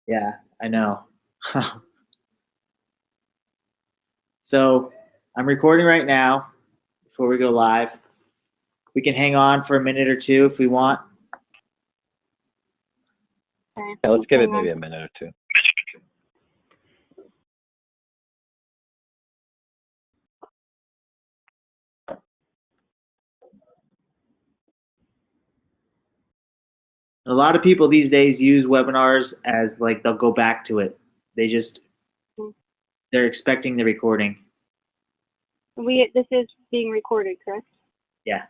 Yeah, I know. So I'm recording right now before we go live. We can hang on for a minute or two if we want. Okay. Yeah, let's give it maybe a minute or two. A lot of people these days use webinars as like they'll go back to it. They're expecting the recording. This is being recorded, correct? Yeah.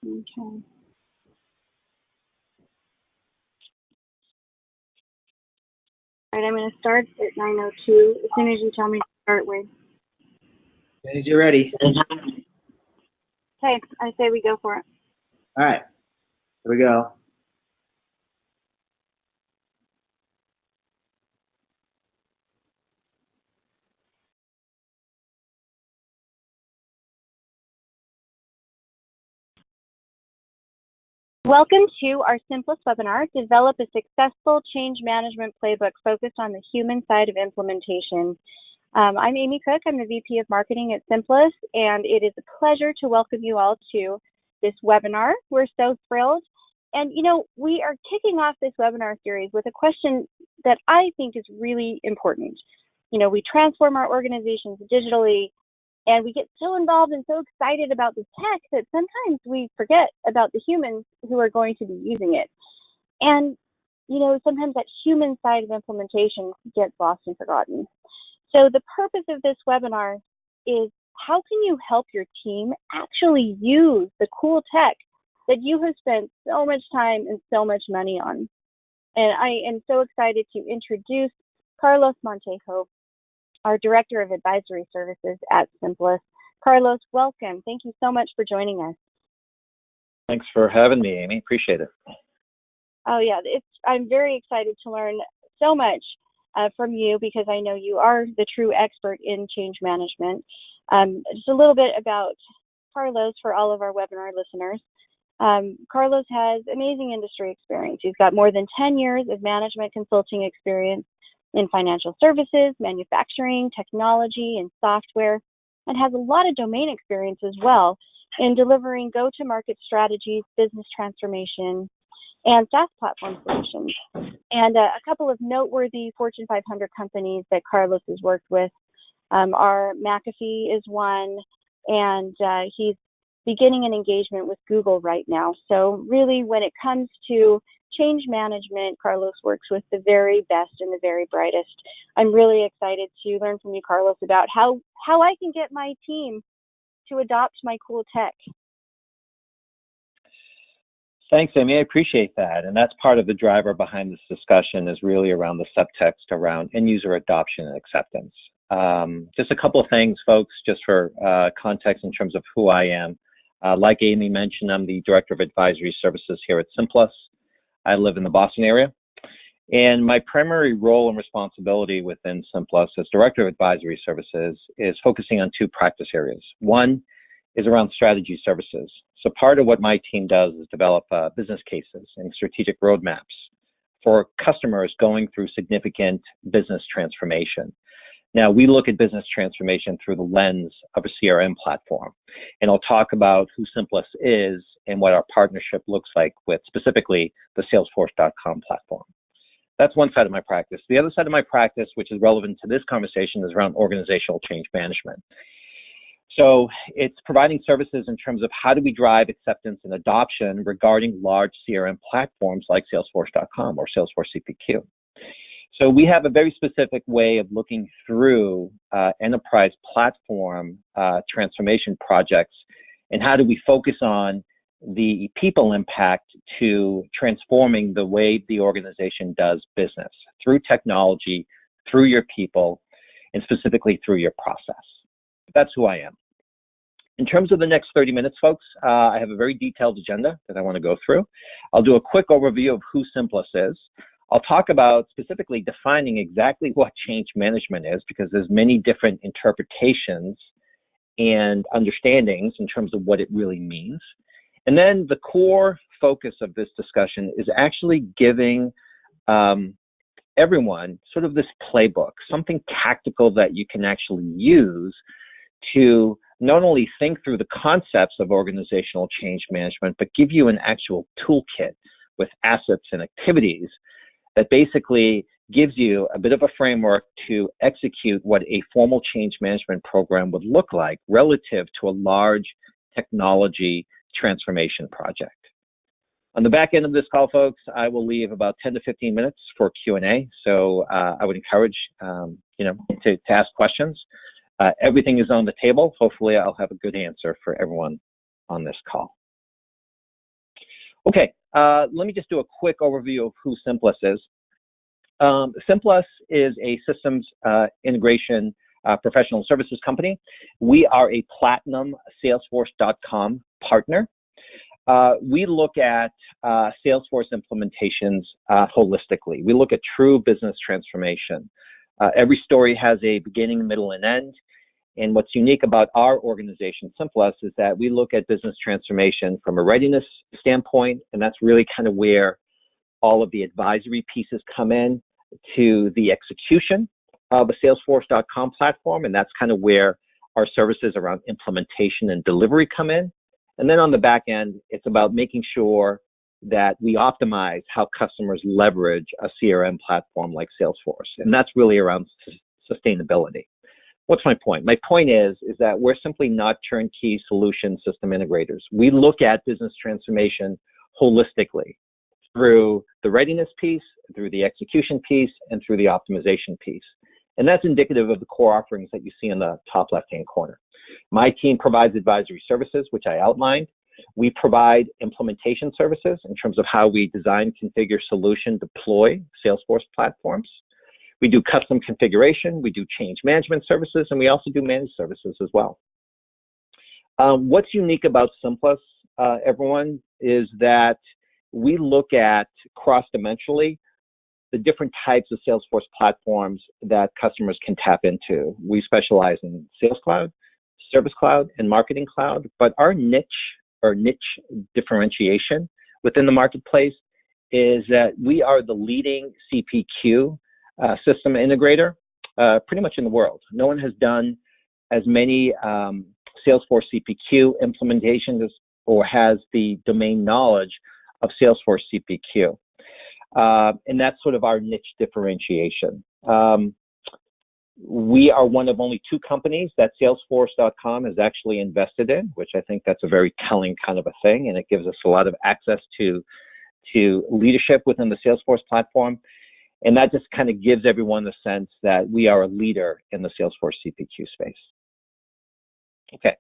Okay. All right, I'm going to start at 9:02. As soon as you tell me to start with. As soon as you're ready. Okay, I say we go for it. All right. Here we go. Welcome to our Simplus webinar, Develop a Successful Change Management Playbook Focused on the Human Side of Implementation. I'm Amy Cook. I'm the VP of Marketing at Simplus, and it is a pleasure to welcome you all to this webinar. We're so thrilled. And, you know, we are kicking off this webinar series with a question that I think is really important. You know, we transform our organizations digitally, and we get so involved and so excited about the tech that sometimes we forget about the humans who are going to be using it. And, you know, sometimes that human side of implementation gets lost and forgotten. So the purpose of this webinar is how can you help your team actually use the cool tech that you have spent so much time and so much money on? And I am so excited to introduce Carlos Montejo, our Director of Advisory Services at Simplus. Carlos, welcome. Thank you so much for joining us. Thanks for having me, Amy. Appreciate it. Oh yeah, I'm very excited to learn so much from you because I know you are the true expert in change management. Just a little bit about Carlos for all of our webinar listeners. Carlos has amazing industry experience. He's got more than 10 years of management consulting experience in financial services, manufacturing, technology, and software, and has a lot of domain experience as well in delivering go-to-market strategies, business transformation, and SaaS platform solutions. And a couple of noteworthy Fortune 500 companies that Carlos has worked with are McAfee is one, and he's beginning an engagement with Google right now. So really, when it comes to change management, Carlos works with the very best and the very brightest. I'm really excited to learn from you, Carlos, about how I can get my team to adopt my cool tech. Thanks, Amy. I appreciate that. And that's part of the driver behind this discussion is really around the subtext around end user adoption and acceptance. Just a couple of things, folks, just for context in terms of who I am. Like Amy mentioned, I'm the Director of Advisory Services here at Simplus. I live in the Boston area. And my primary role and responsibility within Simplus as Director of Advisory Services is focusing on two practice areas. One is around strategy services. So part of what my team does is develop business cases and strategic roadmaps for customers going through significant business transformation. Now, we look at business transformation through the lens of a CRM platform, and I'll talk about who Simplus is and what our partnership looks like with specifically the Salesforce.com platform. That's one side of my practice. The other side of my practice, which is relevant to this conversation, is around organizational change management. So it's providing services in terms of how do we drive acceptance and adoption regarding large CRM platforms like Salesforce.com or Salesforce CPQ. So we have a very specific way of looking through enterprise platform transformation projects and how do we focus on the people impact to transforming the way the organization does business through technology, through your people, and specifically through your process. That's who I am. In terms of the next 30 minutes, folks, I have a very detailed agenda that I want to go through. I'll do a quick overview of who Simplus is. I'll talk about specifically defining exactly what change management is because there's many different interpretations and understandings in terms of what it really means. And then the core focus of this discussion is actually giving everyone sort of this playbook, something tactical that you can actually use to not only think through the concepts of organizational change management, but give you an actual toolkit with assets and activities that basically gives you a bit of a framework to execute what a formal change management program would look like relative to a large technology transformation project. On the back end of this call, folks, I will leave about 10 to 15 minutes for Q&A. So I would encourage, to ask questions. Everything is on the table. Hopefully, I'll have a good answer for everyone on this call. Okay, let me just do a quick overview of who Simplus is. Simplus is a systems integration professional services company. We are a platinum Salesforce.com partner. We look at Salesforce implementations holistically. We look at true business transformation. Every story has a beginning, middle, and end. And what's unique about our organization, Simplus, is that we look at business transformation from a readiness standpoint, and that's really kind of where all of the advisory pieces come in, to the execution of a Salesforce.com platform, and that's kind of where our services around implementation and delivery come in. And then on the back end, it's about making sure that we optimize how customers leverage a CRM platform like Salesforce. And that's really around sustainability. What's my point? My point is that we're simply not turnkey solution system integrators. We look at business transformation holistically through the readiness piece, through the execution piece, and through the optimization piece. And that's indicative of the core offerings that you see in the top left-hand corner. My team provides advisory services, which I outlined. We provide implementation services in terms of how we design, configure, solution, deploy Salesforce platforms. We do custom configuration, we do change management services, and we also do managed services as well. What's unique about Simplus, everyone, is that we look at cross-dimensionally the different types of Salesforce platforms that customers can tap into. We specialize in Sales Cloud, Service Cloud, and Marketing Cloud, but our niche differentiation within the marketplace is that we are the leading CPQ system integrator pretty much in the world. No one has done as many Salesforce CPQ implementations or has the domain knowledge of Salesforce CPQ. And that's sort of our niche differentiation. We are one of only 2 companies that Salesforce.com has actually invested in, which I think that's a very telling kind of a thing, and it gives us a lot of access to leadership within the Salesforce platform. And that just kind of gives everyone the sense that we are a leader in the Salesforce CPQ space. Okay.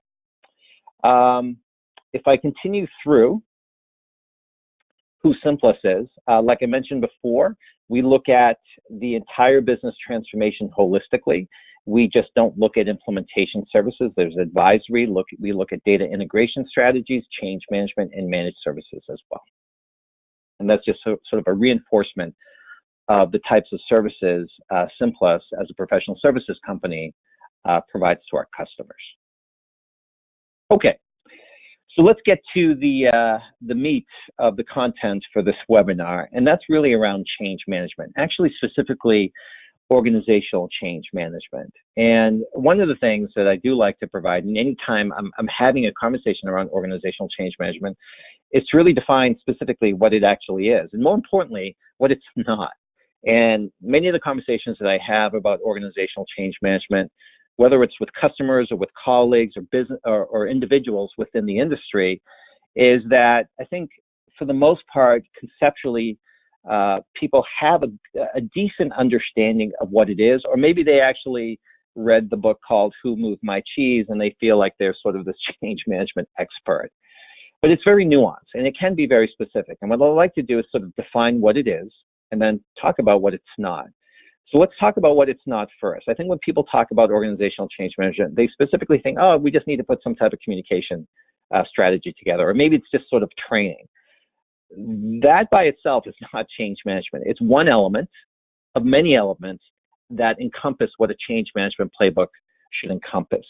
If I continue through who Simplus is, like I mentioned before, we look at the entire business transformation holistically. We just don't look at implementation services. There's advisory. We look at data integration strategies, change management, and managed services as well. And that's just sort of a reinforcement of the types of services Simplus, as a professional services company, provides to our customers. Okay, so let's get to the meat of the content for this webinar, and that's really around change management, actually specifically organizational change management. And one of the things that I do like to provide, and anytime I'm having a conversation around organizational change management, is to really define specifically what it actually is, and more importantly, what it's not. And many of the conversations that I have about organizational change management, whether it's with customers or with colleagues or business or individuals within the industry, is that I think for the most part, conceptually, people have a decent understanding of what it is, or maybe they actually read the book called Who Moved My Cheese, and they feel like they're sort of this change management expert. But it's very nuanced, and it can be very specific. And what I like to do is sort of define what it is, and then talk about what it's not. So let's talk about what it's not first. I think when people talk about organizational change management, they specifically think, oh, we just need to put some type of communication strategy together, or maybe it's just sort of training. That by itself is not change management. It's one element of many elements that encompass what a change management playbook should encompass.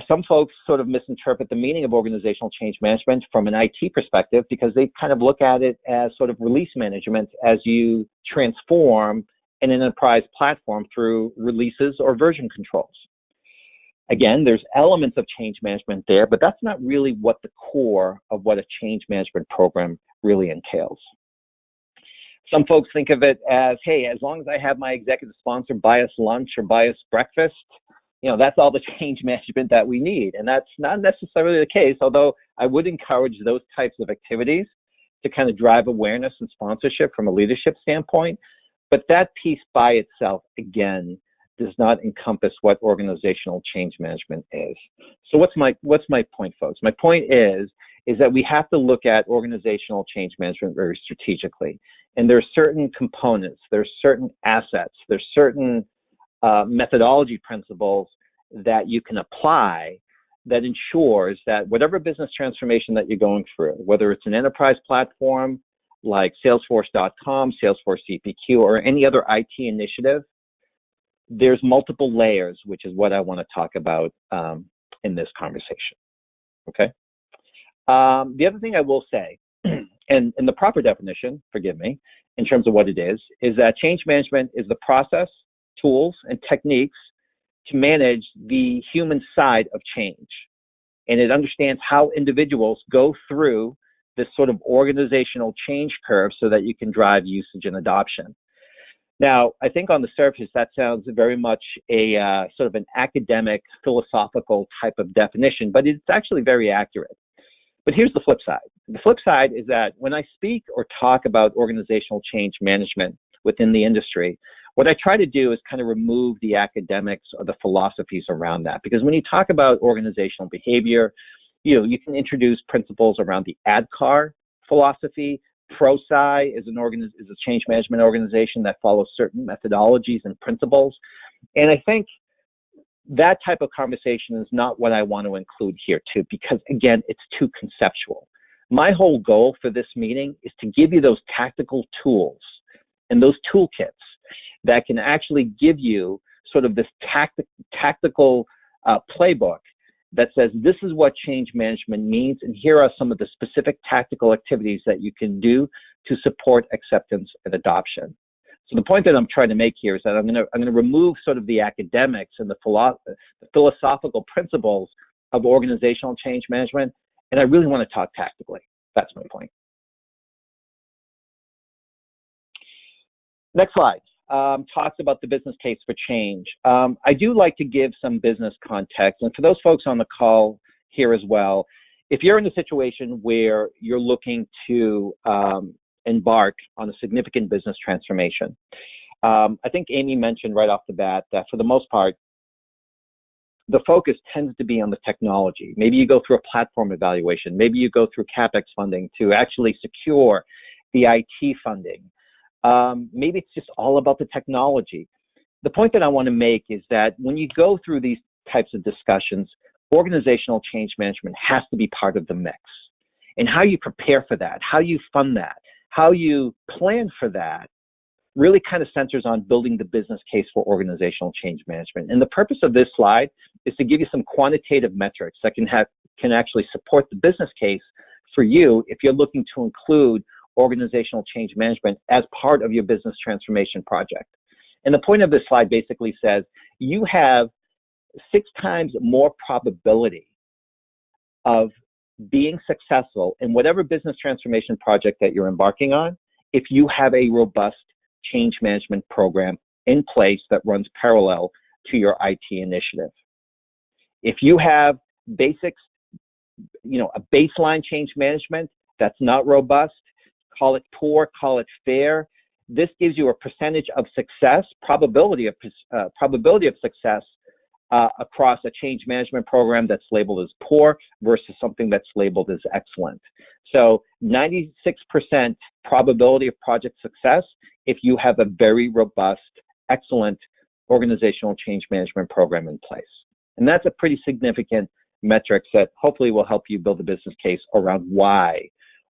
Some folks sort of misinterpret the meaning of organizational change management from an IT perspective because they kind of look at it as sort of release management as you transform an enterprise platform through releases or version controls. Again, there's elements of change management there, but that's not really what the core of what a change management program really entails. Some folks think of it as, hey, as long as I have my executive sponsor buy us lunch or buy us breakfast, that's all the change management that we need. And that's not necessarily the case, although I would encourage those types of activities to kind of drive awareness and sponsorship from a leadership standpoint. But that piece by itself, again, does not encompass what organizational change management is. So what's my point, folks? My point is that we have to look at organizational change management very strategically. And there are certain components, there's certain assets, there's certain methodology principles that you can apply that ensures that whatever business transformation that you're going through, whether it's an enterprise platform like Salesforce.com, Salesforce CPQ, or any other IT initiative, there's multiple layers, which is what I want to talk about in this conversation. Okay. The other thing I will say, and in the proper definition, forgive me, in terms of what it is that change management is the process, tools, and techniques to manage the human side of change. And it understands how individuals go through this sort of organizational change curve so that you can drive usage and adoption. Now, I think on the surface, that sounds very much a sort of an academic, philosophical type of definition, but it's actually very accurate. But here's the flip side. The flip side is that when I speak or talk about organizational change management within the industry, what I try to do is kind of remove the academics or the philosophies around that. Because when you talk about organizational behavior, you can introduce principles around the ADKAR philosophy. ProSci is a change management organization that follows certain methodologies and principles. And I think that type of conversation is not what I want to include here too, because again, it's too conceptual. My whole goal for this meeting is to give you those tactical tools and those toolkits that can actually give you sort of this tactical playbook that says this is what change management means, and here are some of the specific tactical activities that you can do to support acceptance and adoption. So the point that I'm trying to make here is that I'm going to remove sort of the academics and the philosophical principles of organizational change management, and I really want to talk tactically. That's my point. Next slide. Talks about the business case for change. I do like to give some business context, and for those folks on the call here as well, if you're in a situation where you're looking to embark on a significant business transformation, I think Amy mentioned right off the bat that for the most part, the focus tends to be on the technology. Maybe you go through a platform evaluation. Maybe you go through CapEx funding to actually secure the IT funding. Maybe it's just all about the technology. The point that I want to make is that when you go through these types of discussions, organizational change management has to be part of the mix. And how you prepare for that, how you fund that, how you plan for that really kind of centers on building the business case for organizational change management. And the purpose of this slide is to give you some quantitative metrics that can actually support the business case for you if you're looking to include organizational change management as part of your business transformation project. And the point of this slide basically says you have 6 times more probability of being successful in whatever business transformation project that you're embarking on if you have a robust change management program in place that runs parallel to your IT initiative. If you have basics, a baseline change management that's not robust, call it poor, call it fair, this gives you a percentage of success, probability of success across a change management program that's labeled as poor versus something that's labeled as excellent. So 96% probability of project success if you have a very robust, excellent organizational change management program in place. And that's a pretty significant metric that hopefully will help you build a business case around why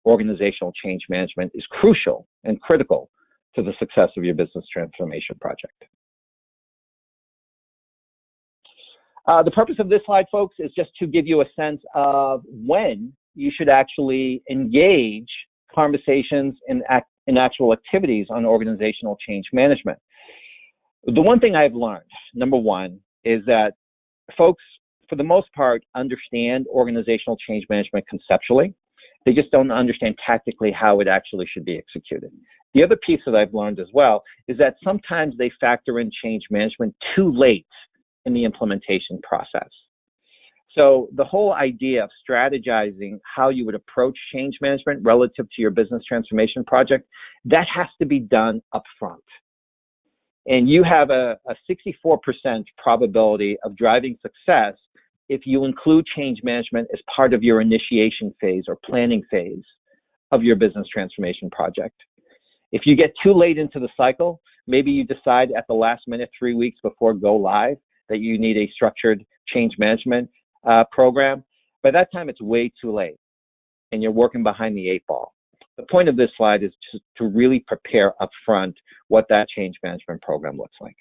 organizational change management is crucial and critical to the success of your business transformation project. The purpose of this slide, folks, is just to give you a sense of when you should actually engage conversations in actual activities on organizational change management. The one thing I've learned, number one, is that folks, for the most part, understand organizational change management conceptually. They just don't understand tactically how it actually should be executed. The other piece that I've learned as well is that sometimes they factor in change management too late in the implementation process. So the whole idea of strategizing how you would approach change management relative to your business transformation project, that has to be done upfront. And you have a 64% probability of driving success if you include change management as part of your initiation phase or planning phase of your business transformation project. If you get too late into the cycle, maybe you decide at the last minute, 3 weeks before go live, that you need a structured change management program. By that time, it's way too late, and you're working behind the 8 ball. The point of this slide is to really prepare upfront what that change management program looks like.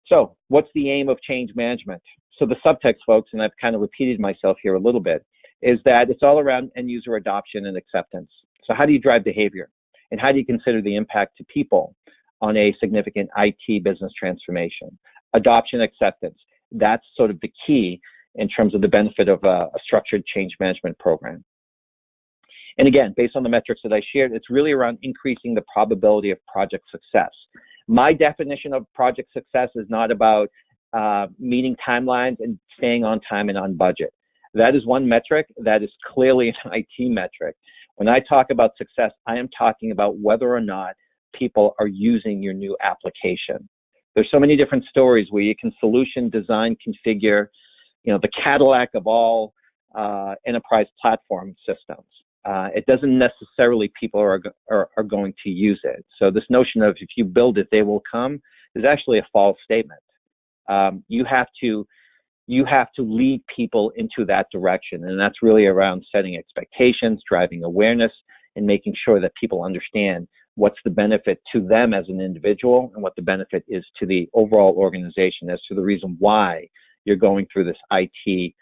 So what's the aim of change management? So the subtext, folks, and I've kind of repeated myself here a little bit, is that it's all around end user adoption and acceptance. So how do you drive behavior? And how do you consider the impact to people on a significant IT business transformation? Adoption, acceptance, that's sort of the key in terms of the benefit of a structured change management program. And again, based on the metrics that I shared, it's really around increasing the probability of project success. My definition of project success is not about meeting timelines and staying on time and on budget. That is one metric that is clearly an IT metric. When I talk about success, I am talking about whether or not people are using your new application. There's so many different stories where you can solution, design, configure, the Cadillac of all enterprise platform systems. It doesn't necessarily people are going to use it. So this notion of if you build it, they will come is actually a false statement. You have to lead people into that direction, and that's really around setting expectations, driving awareness, and making sure that people understand what's the benefit to them as an individual and what the benefit is to the overall organization as to the reason why you're going through this IT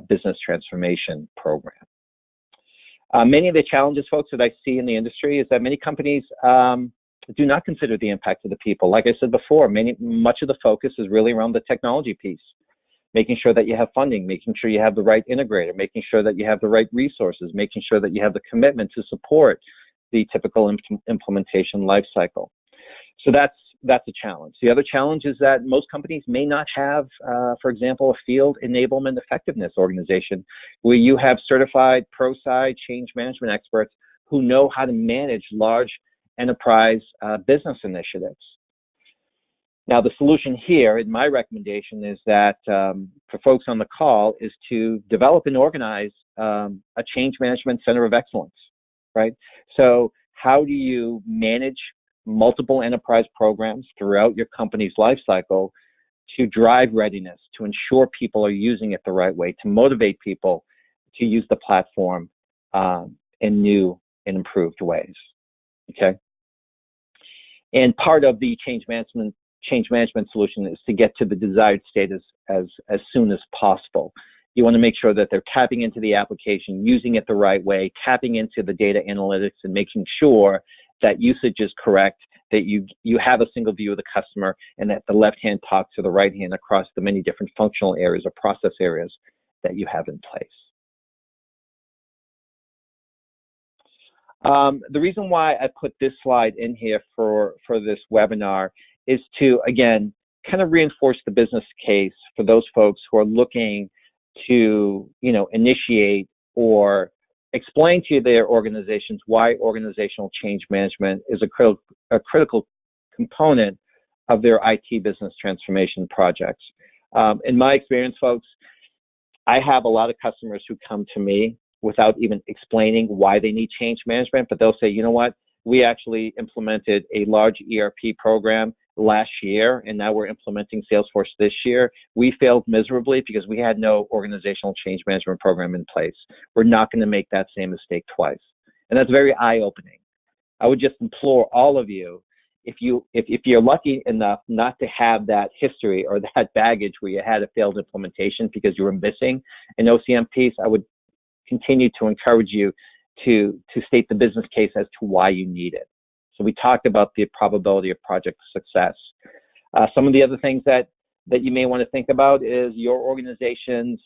business transformation program. Many of the challenges, folks, that I see in the industry is that many companies do not consider the impact of the people. Like I said before, much of the focus is really around the technology piece, making sure that you have funding, making sure you have the right integrator, making sure that you have the right resources, making sure that you have the commitment to support the typical implementation lifecycle. So that's a challenge. The other challenge is that most companies may not have, for example, a field enablement effectiveness organization where you have certified pro-side change management experts who know how to manage large enterprise business initiatives. Now, the solution here, and my recommendation is that for folks on the call is to develop and organize a change management center of excellence, right? So how do you manage multiple enterprise programs throughout your company's life cycle to drive readiness, to ensure people are using it the right way, to motivate people to use the platform in new and improved ways, okay? And part of the change management solution is to get to the desired state as soon as possible. You want to make sure that they're tapping into the application, using it the right way, tapping into the data analytics and making sure that usage is correct, that you have a single view of the customer, and that the left hand talks to the right hand across the many different functional areas or process areas that you have in place. The reason why I put this slide in here for this webinar is to, again, kind of reinforce the business case for those folks who are looking to, initiate or explain to their organizations why organizational change management is a critical component of their IT business transformation projects. In my experience, folks, I have a lot of customers who come to me without even explaining why they need change management, but they'll say, you know what, we actually implemented a large ERP program last year, and now we're implementing Salesforce this year. We failed miserably because we had no organizational change management program in place. We're not going to make that same mistake twice. And that's very eye-opening. I would just implore all of you, if you're lucky enough not to have that history or that baggage where you had a failed implementation because you were missing an OCM piece, I would continue to encourage you to state the business case as to why you need it. So we talked about the probability of project success. Some of the other things that you may want to think about is your organization's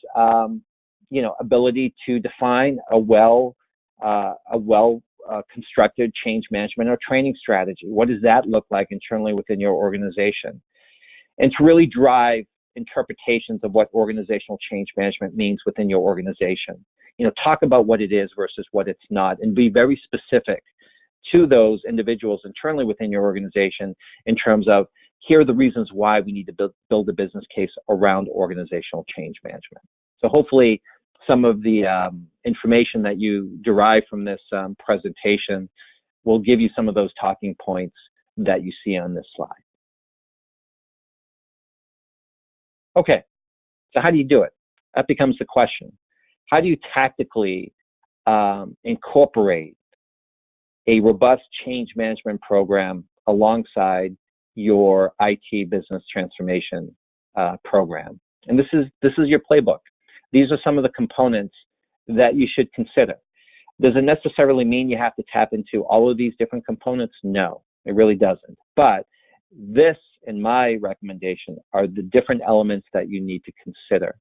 ability to define a well constructed change management or training strategy. What does that look like internally within your organization? And to really drive interpretations of what organizational change management means within your organization. Talk about what it is versus what it's not, and be very specific to those individuals internally within your organization in terms of, here are the reasons why we need to build a business case around organizational change management. So hopefully some of the information that you derive from this presentation will give you some of those talking points that you see on this slide. Okay, so how do you do it? That becomes the question. How do you tactically incorporate a robust change management program alongside your IT business transformation program? And this is your playbook. These are some of the components that you should consider. Does it necessarily mean you have to tap into all of these different components? No, it really doesn't. But this, in my recommendation, are the different elements that you need to consider.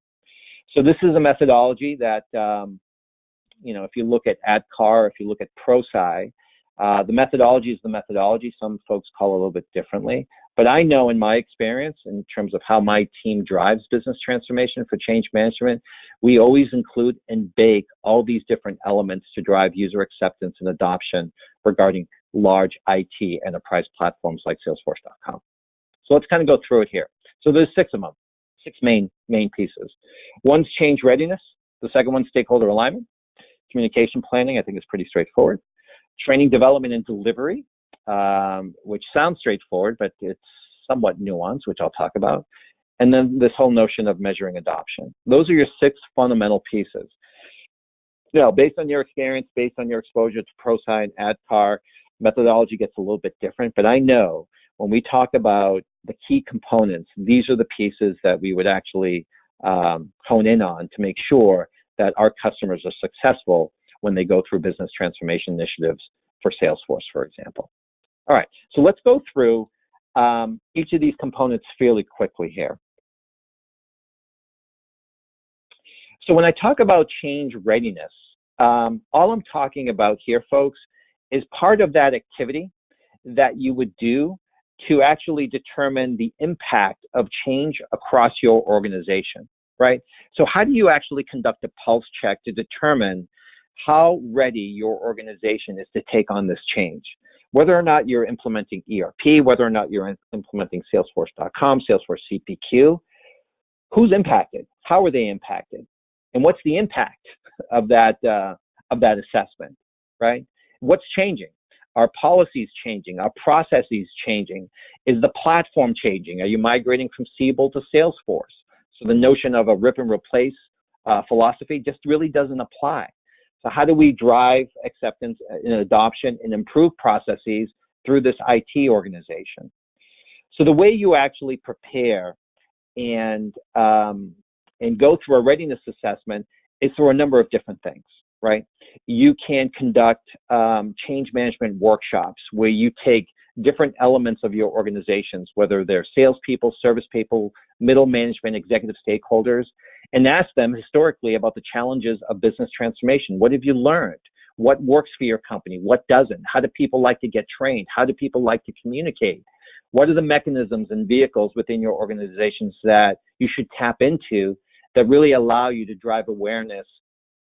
So this is a methodology that, if you look at ADKAR, if you look at ProSci, the methodology is the methodology. Some folks call it a little bit differently. But I know in my experience, in terms of how my team drives business transformation for change management, we always include and bake all these different elements to drive user acceptance and adoption regarding large IT enterprise platforms like Salesforce.com. So let's kind of go through it here. So there's 6 of them, 6 main pieces. One's change readiness. The second one's stakeholder alignment. Communication planning, I think, is pretty straightforward. Training, development, and delivery, which sounds straightforward, but it's somewhat nuanced, which I'll talk about. And then this whole notion of measuring adoption. Those are your 6 fundamental pieces. Based on your experience, based on your exposure to ProSci and ADKAR, methodology gets a little bit different. But I know when we talk about the key components, these are the pieces that we would actually hone in on to make sure that our customers are successful when they go through business transformation initiatives for Salesforce, for example. All right, so let's go through each of these components fairly quickly here. So when I talk about change readiness, all I'm talking about here, folks, is part of that activity that you would do to actually determine the impact of change across your organization, right? So how do you actually conduct a pulse check to determine how ready your organization is to take on this change? Whether or not you're implementing ERP, whether or not you're implementing Salesforce.com, Salesforce CPQ, who's impacted? How are they impacted? And what's the impact of that assessment, right? What's changing? Are policies changing? Are processes changing? Is the platform changing? Are you migrating from Siebel to Salesforce? So the notion of a rip and replace philosophy just really doesn't apply. So how do we drive acceptance and adoption and improve processes through this IT organization? So the way you actually prepare and go through a readiness assessment is through a number of different things, right? You can conduct change management workshops where you take different elements of your organizations, whether they're salespeople, service people, middle management, executive stakeholders, and ask them historically about the challenges of business transformation. What have you learned? What works for your company? What doesn't? How do people like to get trained? How do people like to communicate? What are the mechanisms and vehicles within your organizations that you should tap into that really allow you to drive awareness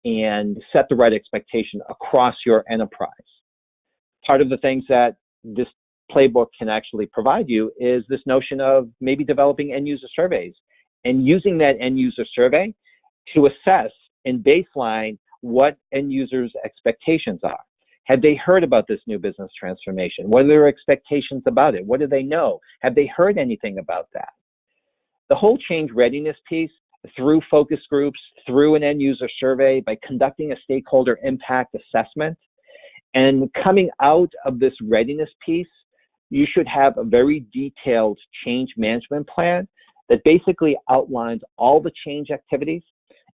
and set the right expectation across your enterprise? Part of the things that this playbook can actually provide you is this notion of maybe developing end user surveys and using that end user survey to assess and baseline what end users' expectations are. Have they heard about this new business transformation? What are their expectations about it? What do they know? Have they heard anything about that? The whole change readiness piece, through focus groups, through an end user survey, by conducting a stakeholder impact assessment, and coming out of this readiness piece, you should have a very detailed change management plan that basically outlines all the change activities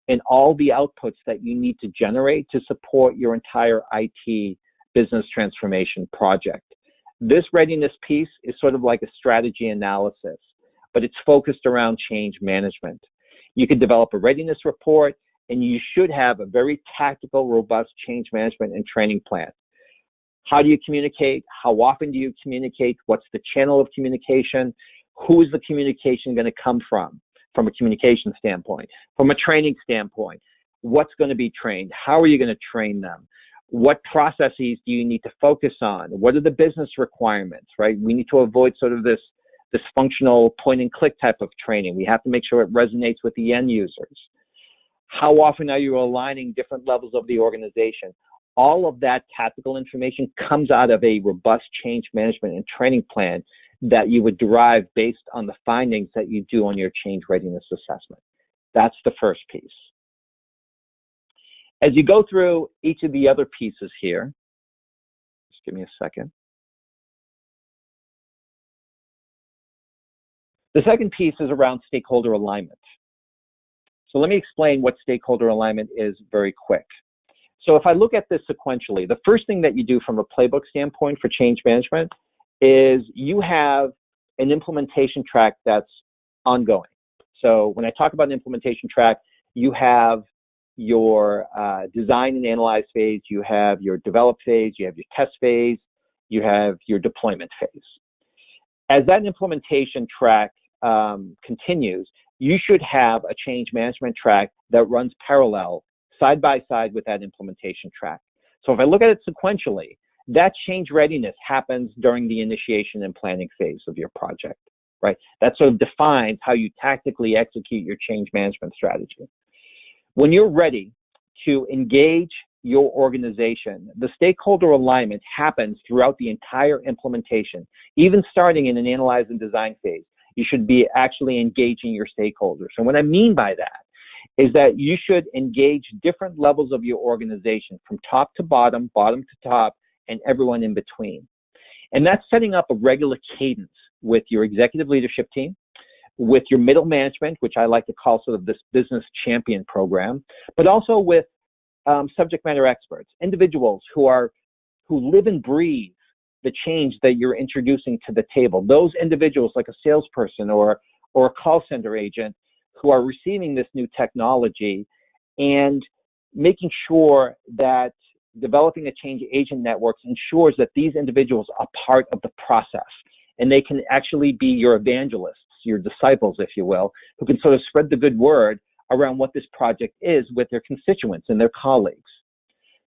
and all the outputs that you need to generate to support your entire IT business transformation project. This readiness piece is sort of like a strategy analysis, but it's focused around change management. You can develop a readiness report, and you should have a very tactical, robust change management and training plan. How do you communicate? How often do you communicate? What's the channel of communication? Who is the communication going to come from a communication standpoint? From a training standpoint, what's going to be trained? How are you going to train them? What processes do you need to focus on? What are the business requirements, right? We need to avoid sort of this functional point and click type of training. We have to make sure it resonates with the end users. How often are you aligning different levels of the organization? All of that tactical information comes out of a robust change management and training plan that you would derive based on the findings that you do on your change readiness assessment. That's the first piece. As you go through each of the other pieces here, just give me a second. The second piece is around stakeholder alignment. So let me explain what stakeholder alignment is very quick. So if I look at this sequentially, the first thing that you do from a playbook standpoint for change management is you have an implementation track that's ongoing. So when I talk about an implementation track, you have your design and analyze phase, you have your develop phase, you have your test phase, you have your deployment phase. As that implementation track continues, you should have a change management track that runs parallel, side by side with that implementation track. So if I look at it sequentially, that change readiness happens during the initiation and planning phase of your project, right? That sort of defines how you tactically execute your change management strategy. When you're ready to engage your organization, the stakeholder alignment happens throughout the entire implementation, even starting in an analyze and design phase. You should be actually engaging your stakeholders. And what I mean by that is that you should engage different levels of your organization from top to bottom, bottom to top, and everyone in between. And that's setting up a regular cadence with your executive leadership team, with your middle management, which I like to call sort of this business champion program, but also with subject matter experts, individuals who live and breathe the change that you're introducing to the table. Those individuals, like a salesperson or a call center agent, who are receiving this new technology and making sure that developing a change agent network ensures that these individuals are part of the process, and they can actually be your evangelists, your disciples, if you will, who can sort of spread the good word around what this project is with their constituents and their colleagues.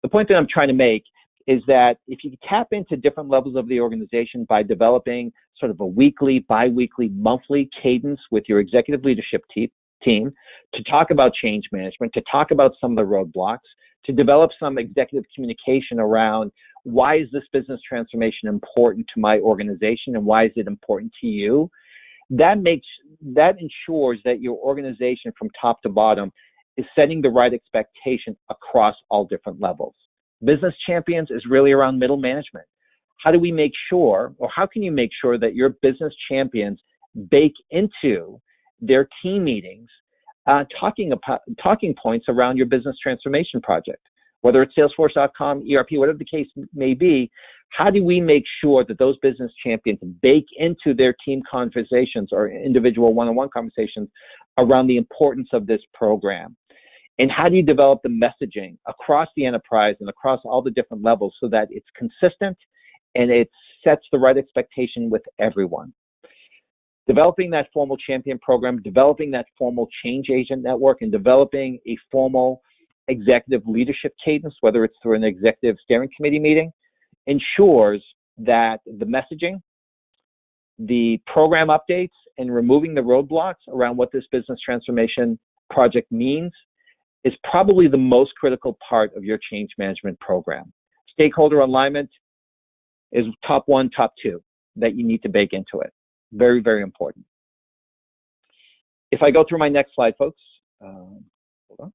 The point that I'm trying to make is that if you tap into different levels of the organization by developing sort of a weekly, bi-weekly, monthly cadence with your executive leadership team to talk about change management, to talk about some of the roadblocks, to develop some executive communication around why is this business transformation important to my organization and why is it important to you, that ensures that your organization from top to bottom is setting the right expectation across all different levels. Business champions is really around middle management. How do we make sure, or how can you make sure that your business champions bake into their team meetings talking points around your business transformation project? Whether it's Salesforce.com, ERP, whatever the case may be, how do we make sure that those business champions bake into their team conversations or individual one-on-one conversations around the importance of this program? And how do you develop the messaging across the enterprise and across all the different levels so that it's consistent and it sets the right expectation with everyone? Developing that formal champion program, developing that formal change agent network, and developing a formal executive leadership cadence, whether it's through an executive steering committee meeting, ensures that the messaging, the program updates, and removing the roadblocks around what this business transformation project means is probably the most critical part of your change management program. Stakeholder alignment is top one, top two that you need to bake into it. Very, very important. If I go through my next slide, folks, hold on.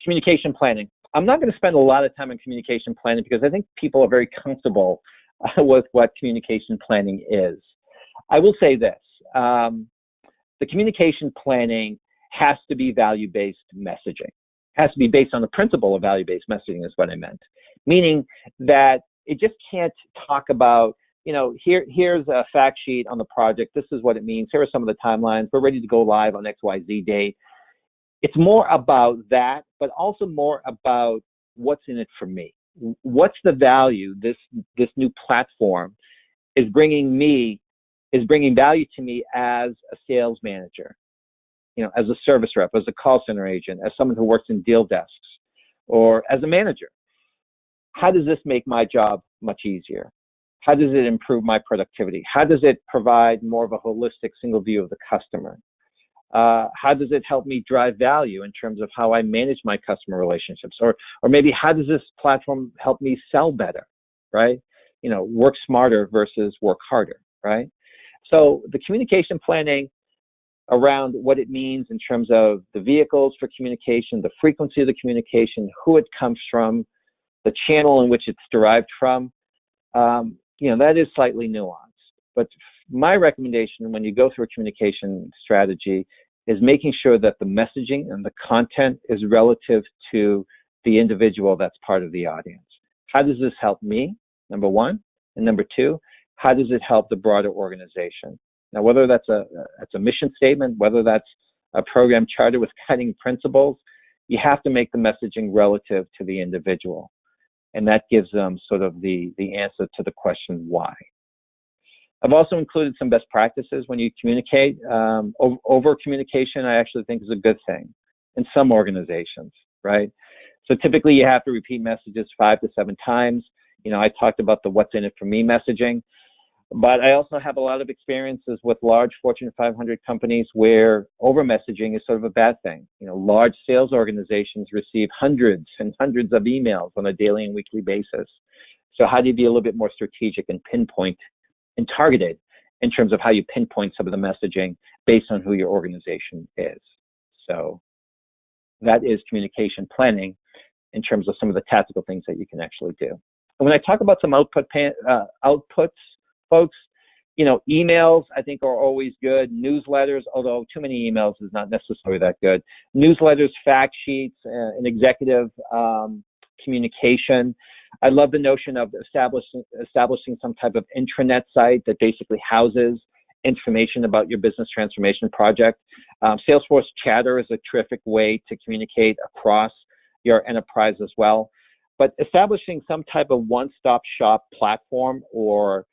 Communication planning. I'm not going to spend a lot of time on communication planning because I think people are very comfortable with what communication planning is. I will say this, the communication planning has to be value-based messaging. It has to be based on the principle of value-based messaging is what I meant. Meaning that it just can't talk about, here's a fact sheet on the project. This is what it means. Here are some of the timelines. We're ready to go live on XYZ date. It's more about that, but also more about what's in it for me. What's the value this new platform is bringing value to me as a sales manager, as a service rep, as a call center agent, as someone who works in deal desks, or as a manager. How does this make my job much easier? How does it improve my productivity? How does it provide more of a holistic single view of the customer? How does it help me drive value in terms of how I manage my customer relationships? Or maybe how does this platform help me sell better, right? Work smarter versus work harder, right? So the communication planning around what it means in terms of the vehicles for communication, the frequency of the communication, who it comes from, the channel in which it's derived from, that is slightly nuanced. But my recommendation when you go through a communication strategy is making sure that the messaging and the content is relative to the individual that's part of the audience. How does this help me, number one? And number two, how does it help the broader organization? Now, whether that's a mission statement, whether that's a program charter with guiding principles, you have to make the messaging relative to the individual. And that gives them sort of the answer to the question why. I've also included some best practices when you communicate. Over communication, I actually think is a good thing in some organizations, right? So typically you have to repeat messages 5 to 7 times. I talked about the what's in it for me messaging, but I also have a lot of experiences with large Fortune 500 companies where over messaging is sort of a bad thing. Large sales organizations receive hundreds and hundreds of emails on a daily and weekly basis. So how do you be a little bit more strategic and pinpoint and targeted in terms of how you pinpoint some of the messaging based on who your organization is? So that is communication planning in terms of some of the tactical things that you can actually do. And when I talk about some outputs, folks, emails I think are always good. Newsletters, although too many emails is not necessarily that good. Newsletters, fact sheets, and executive communication. I love the notion of establishing some type of intranet site that basically houses information about your business transformation project. Salesforce Chatter is a terrific way to communicate across your enterprise as well. But establishing some type of one-stop shop platform or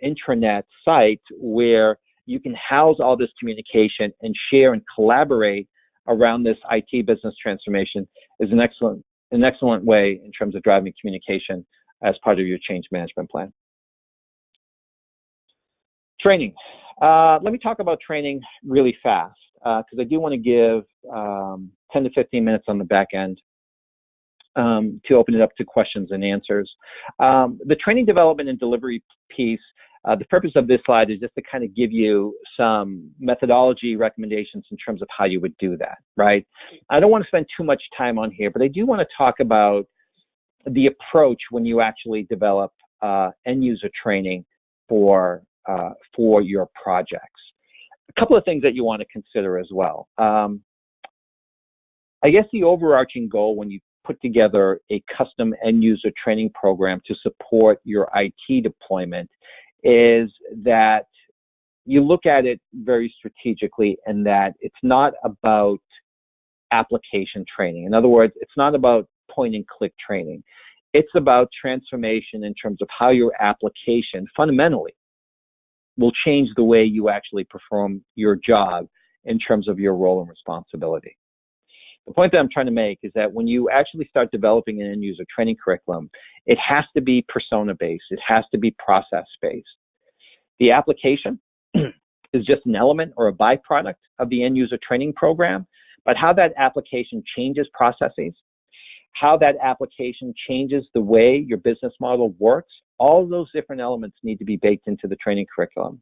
intranet site where you can house all this communication and share and collaborate around this IT business transformation is an excellent way in terms of driving communication as part of your change management plan. Training. Let me talk about training really fast because I do want to give 10 to 15 minutes on the back end to open it up to questions and answers. The training development and delivery piece, the purpose of this slide is just to kind of give you some methodology recommendations in terms of how you would do that, right? I don't want to spend too much time on here, but I do want to talk about the approach when you actually develop end user training for your projects. A couple of things that you want to consider as well. I guess the overarching goal when you put together a custom end user training program to support your IT deployment is that you look at it very strategically and that it's not about application training. In other words, it's not about point and click training. It's about transformation in terms of how your application fundamentally will change the way you actually perform your job in terms of your role and responsibility. The point that I'm trying to make is that when you actually start developing an end user training curriculum, it has to be persona-based. It has to be process-based. The application is just an element or a byproduct of the end user training program, but how that application changes processes, how that application changes the way your business model works, all of those different elements need to be baked into the training curriculum.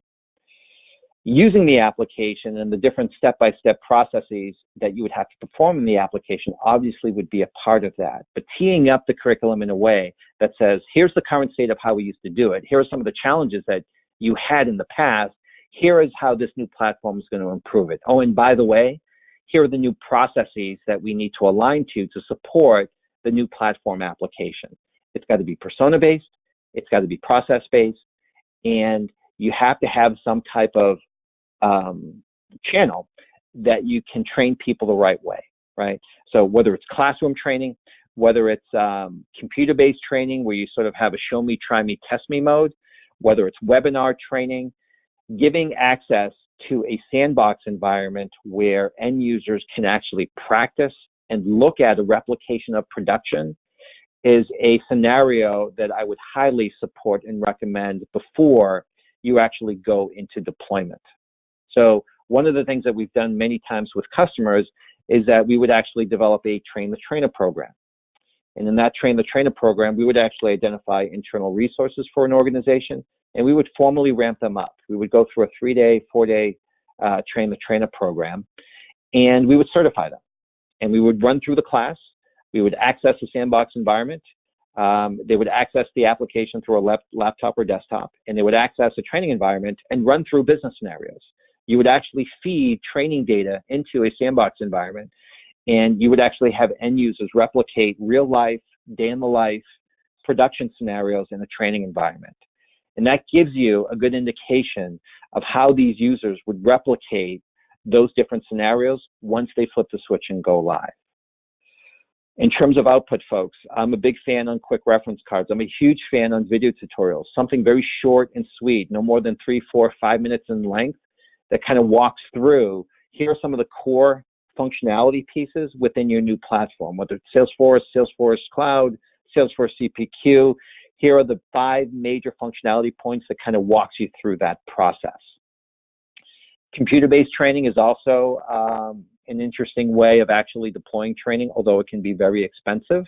using the application and the different step-by-step processes that you would have to perform in the application obviously would be a part of that. But teeing up the curriculum in a way that says, here's the current state of how we used to do it. Here are some of the challenges that you had in the past. Here is how this new platform is going to improve it. Oh, and by the way, here are the new processes that we need to align to support the new platform application. It's got to be persona-based. It's got to be process-based. And you have to have some type of channel that you can train people the right way, right? So whether it's classroom training, whether it's computer-based training where you sort of have a show me, try me, test me mode, whether it's webinar training, giving access to a sandbox environment where end users can actually practice and look at a replication of production is a scenario that I would highly support and recommend before you actually go into deployment. So one of the things that we've done many times with customers is that we would actually develop a train the trainer program. And in that train the trainer program, we would actually identify internal resources for an organization, and we would formally ramp them up. We would go through a 3-day, 4-day train the trainer program, and we would certify them. And we would run through the class. We would access the sandbox environment. They would access the application through a laptop or desktop, and they would access a training environment and run through business scenarios. You would actually feed training data into a sandbox environment, and you would actually have end users replicate real life, day in the life production scenarios in a training environment. And that gives you a good indication of how these users would replicate those different scenarios once they flip the switch and go live. In terms of output, folks, I'm a big fan on quick reference cards. I'm a huge fan on video tutorials, something very short and sweet, no more than 3, 4, 5 minutes in length, that kind of walks through, here are some of the core functionality pieces within your new platform, whether it's Salesforce, Salesforce Cloud, Salesforce CPQ. Here are the 5 major functionality points that kind of walks you through that process. Computer-based training is also an interesting way of actually deploying training, although it can be very expensive.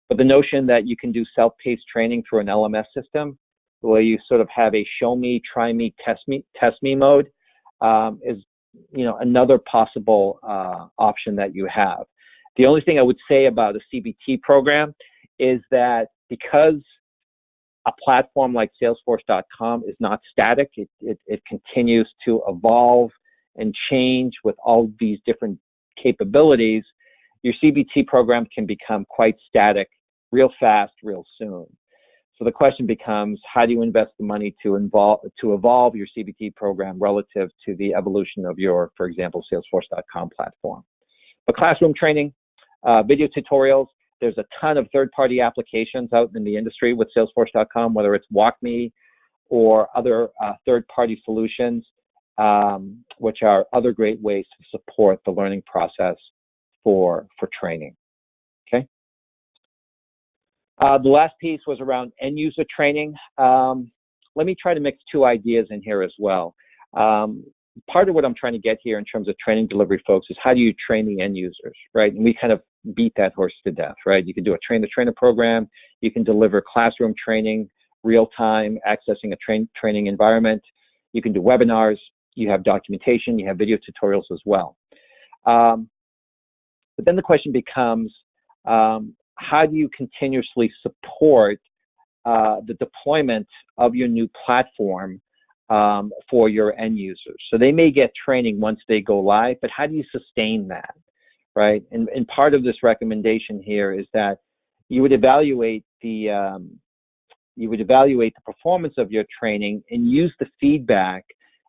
But the notion that you can do self-paced training through an LMS system, where you sort of have a show me, try me, test me mode, is another possible option that you have. The only thing I would say about a CBT program is that because a platform like Salesforce.com is not static, it continues to evolve and change with all these different capabilities, your CBT program can become quite static real fast, real soon. So the question becomes, how do you invest the money to evolve your CBT program relative to the evolution of your, for example, Salesforce.com platform? But classroom training, video tutorials, there's a ton of third-party applications out in the industry with Salesforce.com, whether it's WalkMe or other third-party solutions, which are other great ways to support the learning process for training. Okay. The last piece was around end user training. Let me try to mix 2 ideas in here as well. Part of what I'm trying to get here in terms of training delivery, folks, is how do you train the end users, right? And we kind of beat that horse to death, right? You can do a train the trainer program. You can deliver classroom training, real time, accessing a training environment. You can do webinars. You have documentation. You have video tutorials as well. But then the question becomes, how do you continuously support the deployment of your new platform for your end users? So they may get training once they go live, but how do you sustain that, right? And part of this recommendation here is that you would evaluate the performance of your training and use the feedback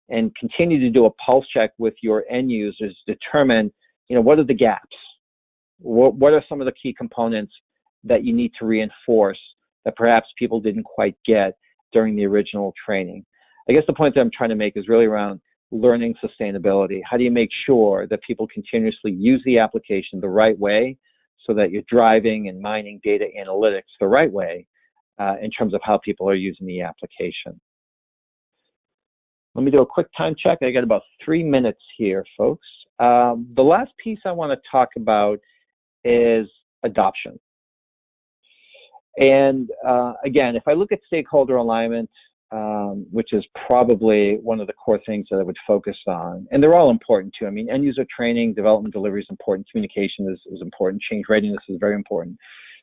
and continue to do a pulse check with your end users to determine, what are the gaps? What are some of the key components that you need to reinforce that perhaps people didn't quite get during the original training? I guess the point that I'm trying to make is really around learning sustainability. How do you make sure that people continuously use the application the right way so that you're driving and mining data analytics the right way in terms of how people are using the application? Let me do a quick time check. I got about 3 minutes here, folks. The last piece I want to talk about is adoption. And again, if I look at stakeholder alignment, which is probably one of the core things that I would focus on. And they're all important too. I mean, end user training, development delivery is important, communication is important, change readiness is very important.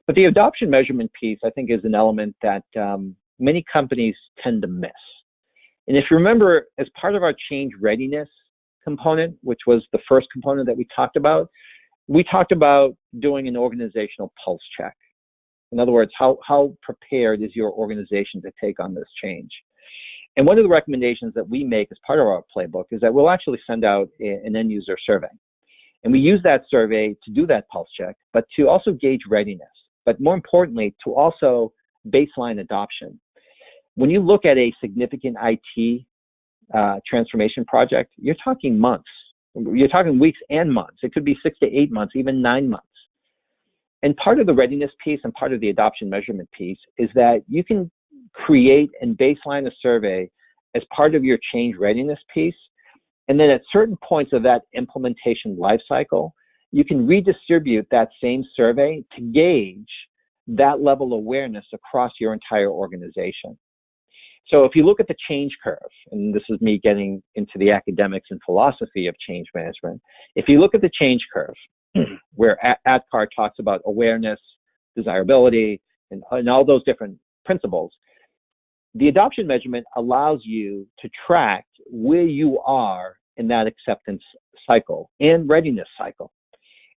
But the adoption measurement piece, I think, is an element that many companies tend to miss. And if you remember, as part of our change readiness component, which was the first component that we talked about doing an organizational pulse check. In other words, how prepared is your organization to take on this change? And one of the recommendations that we make as part of our playbook is that we'll actually send out an end user survey. And we use that survey to do that pulse check, but to also gauge readiness. But more importantly, to also baseline adoption. When you look at a significant IT transformation project, you're talking months. You're talking weeks and months. It could be 6 to 8 months, even 9 months. And part of the readiness piece and part of the adoption measurement piece is that you can create and baseline a survey as part of your change readiness piece. And then at certain points of that implementation lifecycle, you can redistribute that same survey to gauge that level of awareness across your entire organization. So if you look at the change curve, and this is me getting into the academics and philosophy of change management, if you look at the change curve, where ADKAR talks about awareness, desirability, and all those different principles, the adoption measurement allows you to track where you are in that acceptance cycle and readiness cycle.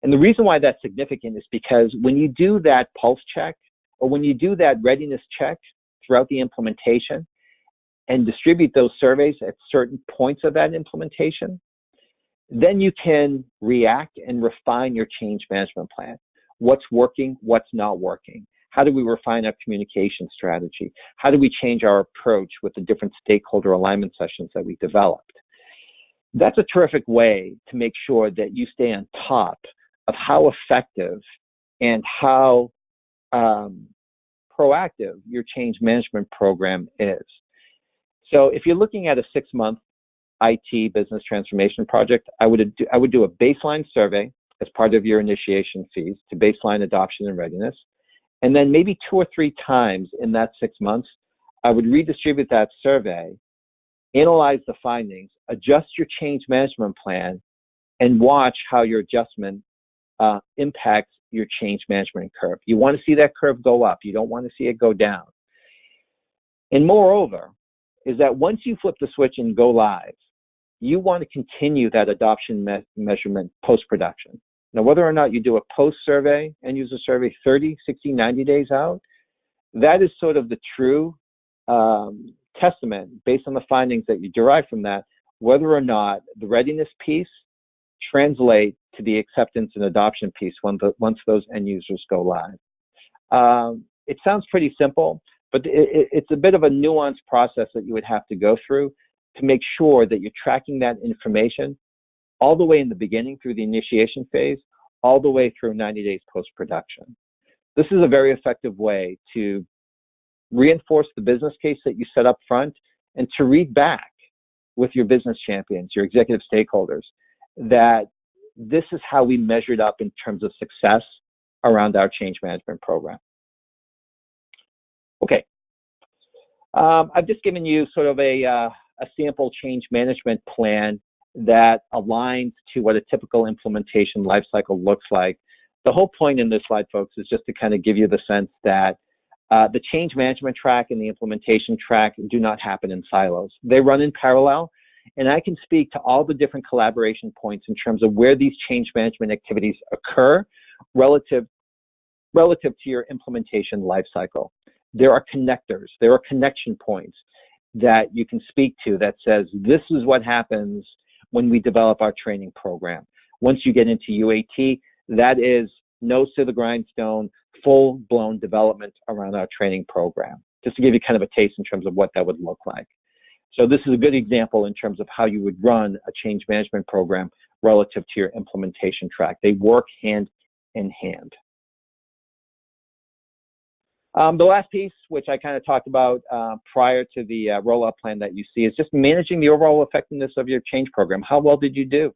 And the reason why that's significant is because when you do that pulse check, or when you do that readiness check throughout the implementation and distribute those surveys at certain points of that implementation, then you can react and refine your change management plan. What's working, what's not working? How do we refine our communication strategy? How do we change our approach with the different stakeholder alignment sessions that we developed? That's a terrific way to make sure that you stay on top of how effective and how proactive your change management program is. So if you're looking at a 6-month IT business transformation project, I would do a baseline survey as part of your initiation fees to baseline adoption and readiness. And then maybe 2 or 3 times in that 6 months, I would redistribute that survey, analyze the findings, adjust your change management plan, and watch how your adjustment impacts your change management curve. You want to see that curve go up. You don't want to see it go down. And moreover, is that once you flip the switch and go live, you want to continue that adoption measurement post-production. Now, whether or not you do a post-survey, end-user survey 30, 60, 90 days out, that is sort of the true testament based on the findings that you derive from that, whether or not the readiness piece translate to the acceptance and adoption piece once those end users go live. It sounds pretty simple, but it's a bit of a nuanced process that you would have to go through to make sure that you're tracking that information all the way in the beginning through the initiation phase, all the way through 90 days post-production. This is a very effective way to reinforce the business case that you set up front and to read back with your business champions, your executive stakeholders, that this is how we measured up in terms of success around our change management program. Okay. I've just given you sort of a sample change management plan that aligns to what a typical implementation lifecycle looks like. The whole point in this slide, folks, is just to kind of give you the sense that the change management track and the implementation track do not happen in silos. They run in parallel, and I can speak to all the different collaboration points in terms of where these change management activities occur relative to your implementation lifecycle. There are connectors, there are connection points that you can speak to that says, this is what happens when we develop our training program. Once you get into UAT, that is nose to the grindstone, full-blown development around our training program, just to give you kind of a taste in terms of what that would look like. So this is a good example in terms of how you would run a change management program relative to your implementation track. They work hand in hand. The last piece, which I kind of talked about prior to the rollout plan that you see, is just managing the overall effectiveness of your change program. How well did you do,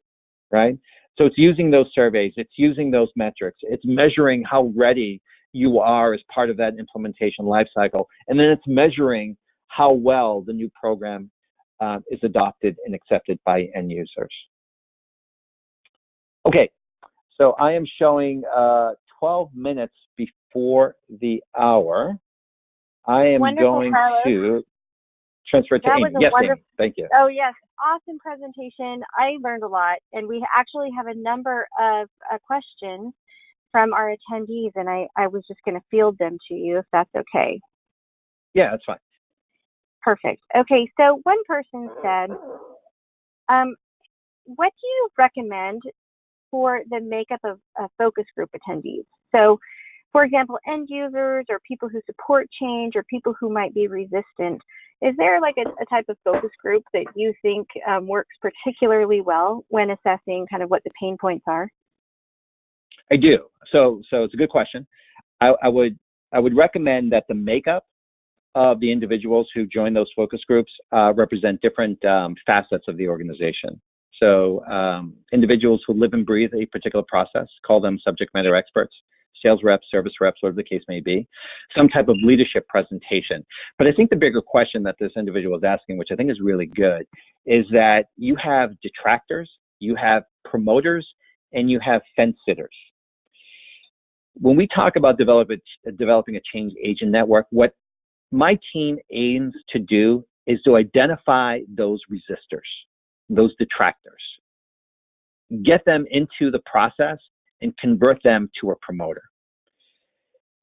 right? So it's using those surveys, it's using those metrics, it's measuring how ready you are as part of that implementation lifecycle, and then it's measuring how well the new program is adopted and accepted by end users. Okay, so I am showing 12 minutes before the hour. I am going to transfer to Amy. Yes, Amy, thank you. Oh, yes, awesome presentation. I learned a lot, and we actually have a number of questions from our attendees, and I was just going to field them to you, if that's okay. Yeah, that's fine. Perfect. Okay, so one person said, what do you recommend for the makeup of focus group attendees? So, for example, end users or people who support change or people who might be resistant. Is there like a type of focus group that you think works particularly well when assessing kind of what the pain points are? I do. So it's a good question. I would recommend that the makeup of the individuals who join those focus groups represent different facets of the organization. So individuals who live and breathe a particular process, call them subject matter experts, sales reps, service reps, whatever the case may be, some type of leadership presentation. But I think the bigger question that this individual is asking, which I think is really good, is that you have detractors, you have promoters, and you have fence sitters. When we talk about developing a change agent network, what my team aims to do is to identify those resistors, those detractors, get them into the process and convert them to a promoter.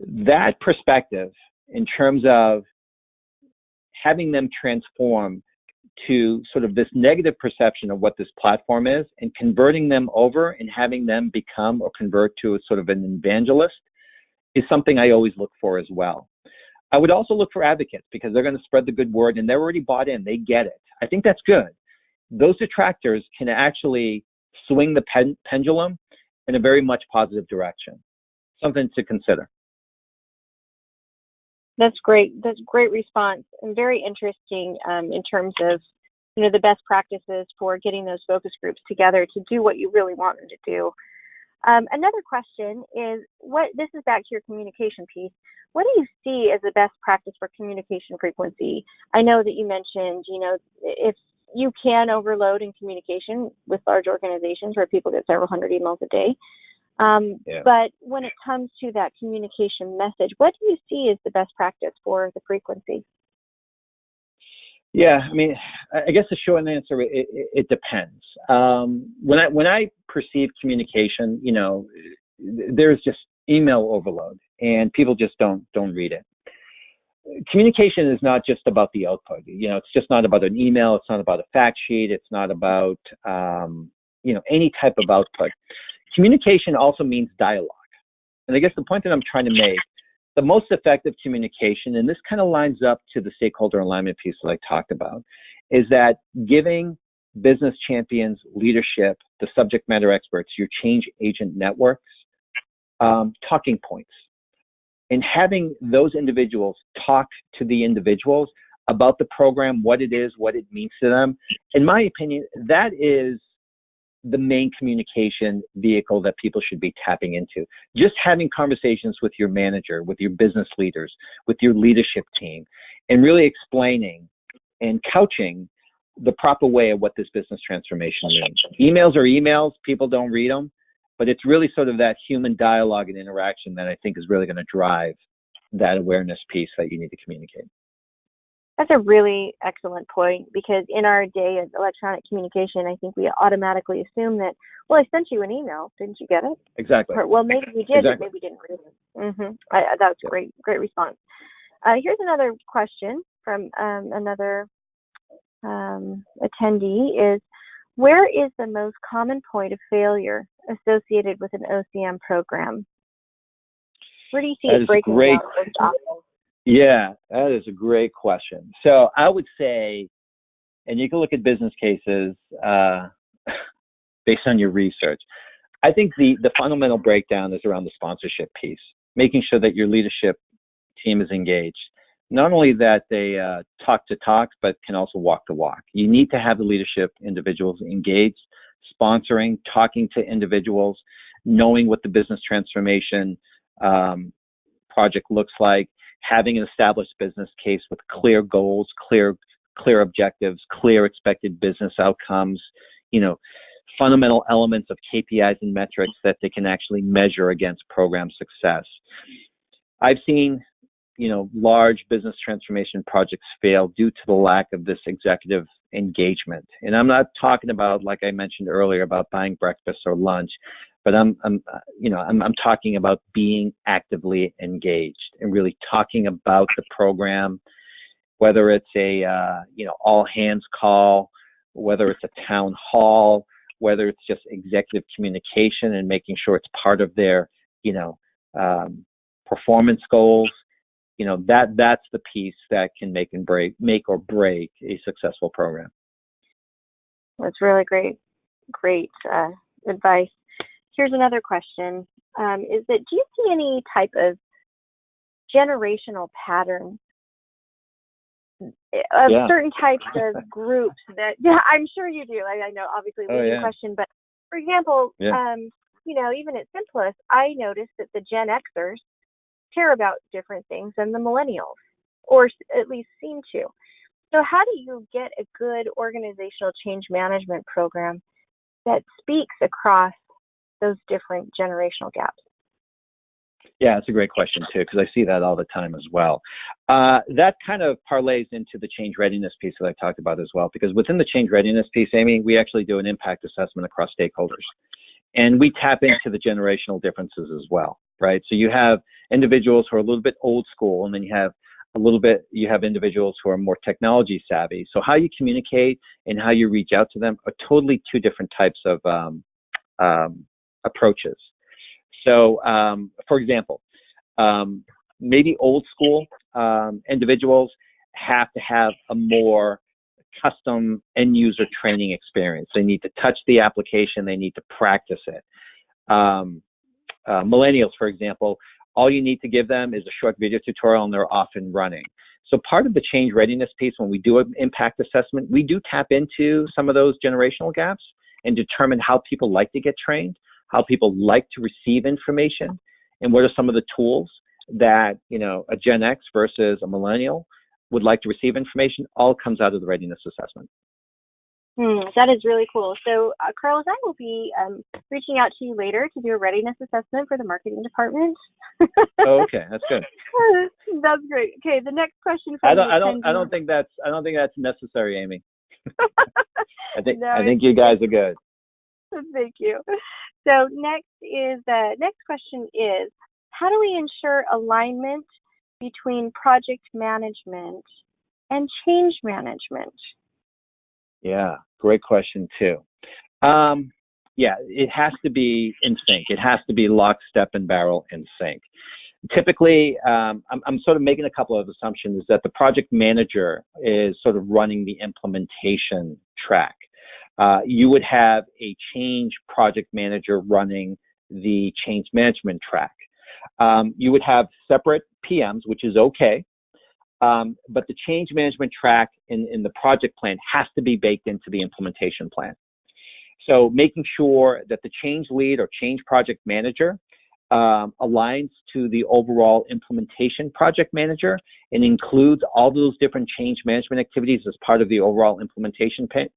That perspective, in terms of having them transform to sort of this negative perception of what this platform is and converting them over and having them become or convert to a sort of an evangelist, is something I always look for as well. I would also look for advocates because they're going to spread the good word and they're already bought in. They get it. I think that's good. Those detractors can actually swing the pendulum in a very much positive direction. Something to consider. That's great. That's a great response and very interesting in terms of, you know, the best practices for getting those focus groups together to do what you really want them to do. Another question is, this is back to your communication piece. What do you see as the best practice for communication frequency? I know that you mentioned, you know, if you can overload in communication with large organizations where people get several hundred emails a day. But when it comes to that communication message, what do you see as the best practice for the frequency? Yeah, I mean, I guess the short answer, it depends. When I perceive communication, you know, there's just email overload and people just don't read it. Communication is not just about the output. You know, it's just not about an email. It's not about a fact sheet. It's not about, you know, any type of output. Communication also means dialogue. And I guess the point that I'm trying to make, the most effective communication, and this kind of lines up to the stakeholder alignment piece that I talked about, is that giving business champions, leadership, the subject matter experts, your change agent networks, talking points, and having those individuals talk to the individuals about the program, what it is, what it means to them. In my opinion, that is the main communication vehicle that people should be tapping into. Just having conversations with your manager, with your business leaders, with your leadership team, and really explaining and couching the proper way of what this business transformation means. Emails are emails, people don't read them, but it's really sort of that human dialogue and interaction that I think is really going to drive that awareness piece that you need to communicate. That's a really excellent point, because in our day of electronic communication, I think we automatically assume that, well, I sent you an email. Didn't you get it? Exactly. Or, well, maybe we did, exactly. but maybe we didn't read it. That was a great response. Here's another question from another attendee is, where is the most common point of failure associated with an OCM program? Where do you see it breaking down most often? Yeah, that is a great question. So I would say, and you can look at business cases based on your research, I think the fundamental breakdown is around the sponsorship piece, making sure that your leadership team is engaged. Not only that they talk the talk, but can also walk the walk. You need to have the leadership individuals engaged, sponsoring, talking to individuals, knowing what the business transformation project looks like, having an established business case with clear goals, clear objectives, clear expected business outcomes, fundamental elements of KPIs and metrics that they can actually measure against program success. I've seen, large business transformation projects fail due to the lack of this executive engagement. And I'm not talking about, like I mentioned earlier, about buying breakfast or lunch, but I'm talking about being actively engaged and really talking about the program, whether it's a, all hands call, whether it's a town hall, whether it's just executive communication and making sure it's part of their, performance goals. That's the piece that can make or break a successful program. That's really great advice. Here's another question: is that do you see any type of generational pattern of certain types of groups that? Yeah, I'm sure you do. I know, obviously, leading question, but for example, even at Simplus, I noticed that the Gen Xers care about different things than the millennials, or at least seem to. So how do you get a good organizational change management program that speaks across those different generational gaps? Yeah, that's a great question too, because I see that all the time as well. That kind of parlays into the change readiness piece that I talked about as well, because within the change readiness piece, Amy, we actually do an impact assessment across stakeholders. And we tap into the generational differences as well, right? So you have individuals who are a little bit old school, and then you have individuals who are more technology savvy. So how you communicate and how you reach out to them are totally two different types of approaches. So, for example, maybe old school individuals have to have a more custom end user training experience. They need to touch the application. They need to practice it. Millennials, for example, all you need to give them is a short video tutorial and they're off and running. So part of the change readiness piece, when we do an impact assessment, we do tap into some of those generational gaps and determine how people like to get trained, how people like to receive information, and what are some of the tools that, a Gen X versus a millennial would like to receive information. All comes out of the readiness assessment. That is really cool. So, Carlos, I will be reaching out to you later to do a readiness assessment for the marketing department. Oh, okay, that's good. That's great. Okay, the next question. I don't think that's necessary, Amy. I think you guys are good. Thank you. So next question is, how do we ensure alignment between project management and change management? Yeah, great question too. It has to be in sync. It has to be lockstep and barrel in sync. Typically, I'm sort of making a couple of assumptions that the project manager is sort of running the implementation track. You would have a change project manager running the change management track. You would have separate PMs, which is okay. But the change management track in the project plan has to be baked into the implementation plan. So making sure that the change lead or change project manager aligns to the overall implementation project manager and includes all those different change management activities as part of the overall implementation plan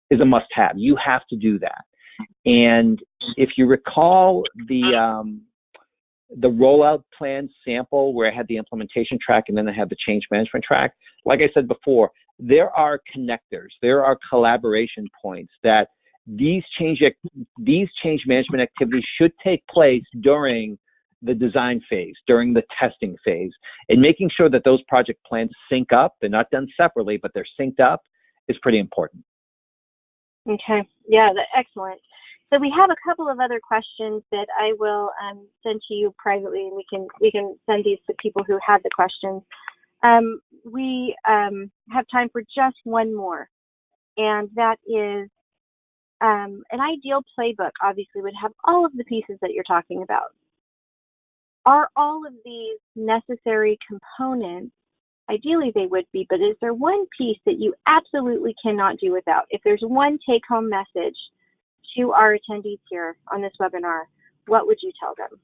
is a must-have. You have to do that. And if you recall the rollout plan sample where I had the implementation track and then I had the change management track, like I said before, there are connectors, there are collaboration points that these change management activities should take place during the design phase, during the testing phase, and making sure that those project plans sync up. They're not done separately, but they're synced up is pretty important. Okay. Yeah, excellent. So we have a couple of other questions that I will send to you privately, and we can send these to people who had the questions. We have time for just one more, and that is an ideal playbook. Obviously, would have all of the pieces that you're talking about. Are all of these necessary components? Ideally, they would be, but is there one piece that you absolutely cannot do without? If there's one take-home message to our attendees here on this webinar, what would you tell them?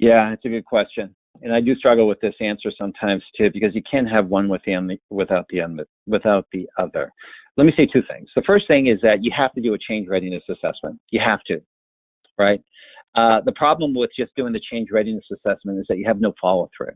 Yeah, it's a good question. And I do struggle with this answer sometimes too, because you can't have one without the other. Let me say two things. The first thing is that you have to do a change readiness assessment. You have to, right? The problem with just doing the change readiness assessment is that you have no follow through.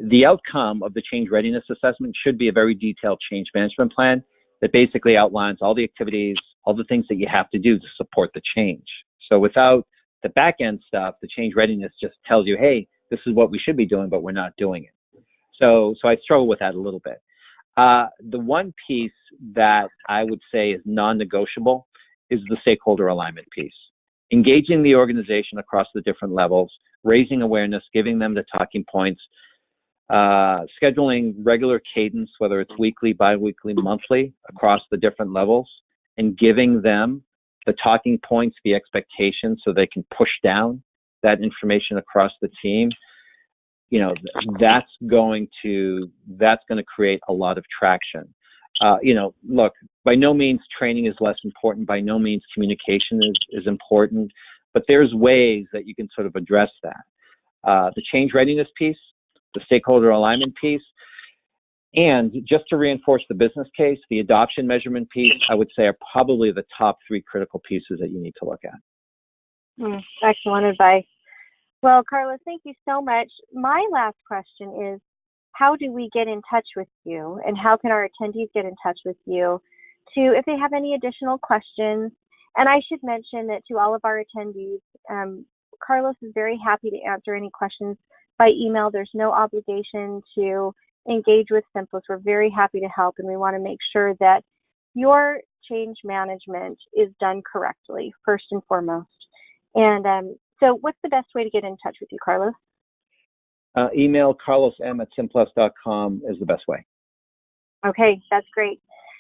The outcome of the change readiness assessment should be a very detailed change management plan that basically outlines all the activities, all the things that you have to do to support the change. So without the back end stuff, the change readiness just tells you, hey, this is what we should be doing, but we're not doing it. So I struggle with that a little bit. The one piece that I would say is non-negotiable is the stakeholder alignment piece. Engaging the organization across the different levels, raising awareness, giving them the talking points, scheduling regular cadence, whether it's weekly, bi-weekly, monthly, across the different levels, and giving them the talking points, the expectations, so they can push down that information across the team. You know, that's going to create a lot of traction. Look, by no means training is less important. By no means communication is important, but there's ways that you can sort of address that. The change readiness piece, the stakeholder alignment piece, and just to reinforce the business case, the adoption measurement piece, I would say are probably the top three critical pieces that you need to look at. Excellent advice. Well, Carlos, thank you so much. My last question is, how do we get in touch with you, and how can our attendees get in touch with you if they have any additional questions? And I should mention that to all of our attendees, Carlos is very happy to answer any questions by email. There's no obligation to engage with Simplus. We're very happy to help, and we want to make sure that your change management is done correctly, first and foremost. And so what's the best way to get in touch with you, Carlos? Email carlosm@simplus.com is the best way. Okay, that's great.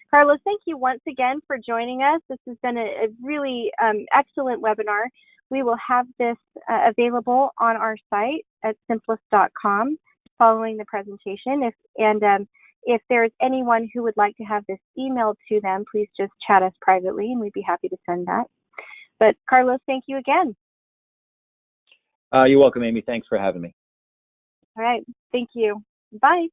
Carlos, thank you once again for joining us. This has been a really excellent webinar. We will have this available on our site at simplus.com following the presentation. If there's anyone who would like to have this emailed to them, please just chat us privately and we'd be happy to send that. But Carlos, thank you again. You're welcome, Amy. Thanks for having me. All right. Thank you. Bye.